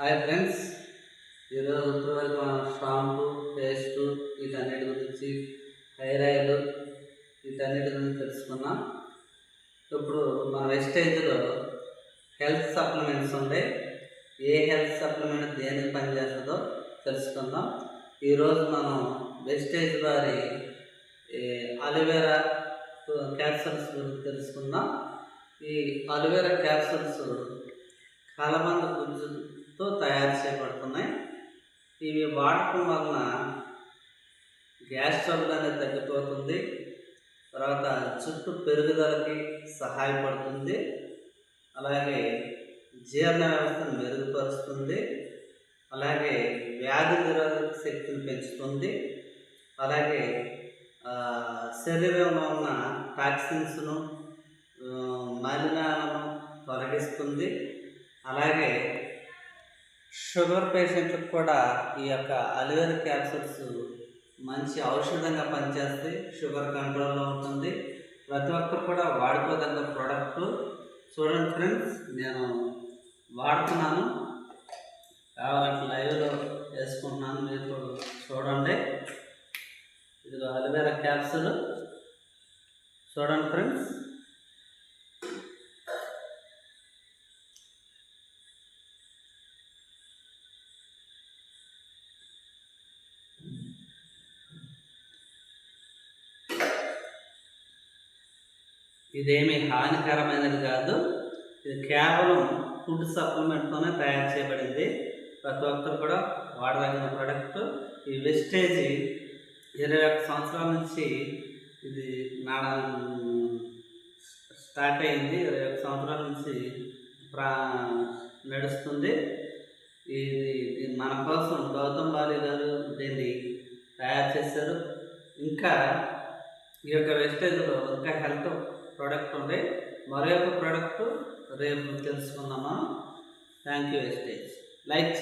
Hi friends, ఈరోజు ఇప్పటివరకు మనం షాంపూ, పేస్ట్ వీటన్నిటి గురించి, హెయిర్ ఆయిల్ వీటన్నిటి గురించి తెలుసుకున్నాం. ఇప్పుడు మన వెస్టేజ్లో హెల్త్ సప్లిమెంట్స్ ఉంటాయి. ఏ హెల్త్ సప్లిమెంట్ దేనికి పనిచేస్తుందో తెలుసుకుందాం. ఈరోజు మనం వెస్టేజ్ వారి అలోవెరా క్యాప్సూల్స్ గురించి తెలుసుకుందాం. ఈ అలోవెరా క్యాప్సూల్స్ కలబంద గుజ్జుతో తయారు చేయబడుతున్నాయి. ఇవి వాడటం వలన గ్యాస్ ట్రబుల్ అనేది తగ్గిపోతుంది. తర్వాత జుట్టు పెరుగుదలకి సహాయపడుతుంది. అలాగే జీర్ణ వ్యవస్థను మెరుగుపరుస్తుంది. అలాగే వ్యాధి నిరోధక శక్తిని పెంచుతుంది. అలాగే శరీరంలో ఉన్న టాక్సిన్స్ను, మలినాలను తొలగిస్తుంది. అలాగే షుగర్ పేషెంట్లకు కూడా ఈ యొక్క అలోవెరా క్యాప్సూల్స్ మంచి ఔషధంగా పనిచేస్తాయి. షుగర్ కంట్రోల్లో ఉంటుంది. ప్రతి ఒక్కరు కూడా వాడుకోదగ్గ ప్రోడక్ట్. చూడండి ఫ్రెండ్స్, నేను వాడుతున్నాను, కావాలంటే లైవ్లో వేసుకుంటున్నాను, మీరు చూడండి. ఇది అలోవెరా క్యాప్సూల్ చూడండి ఫ్రెండ్స్. ఇదేమీ హానికరమైనది కాదు. ఇది కేవలం ఫుడ్ సప్లిమెంట్తోనే తయారు చేయబడింది. ప్రతి ఒక్కరు కూడా వాడదగిన ప్రోడక్ట్. ఈ వెస్టేజ్ 21 సంవత్సరాల నుంచి ఇది స్టార్ట్ అయింది. 21 సంవత్సరాల నుంచి నడుస్తుంది. ఇది మన కోసం గౌతమ్ బాలి గారు దీన్ని తయారు చేశారు. ఇంకా ఈ యొక్క వెస్టేజ్లో ఇంకా హెల్త్ ప్రోడక్ట్ ఉంది. మరొక ప్రోడక్ట్ రేపు తెలుసుకుందామా. Thank you wastage. లైక్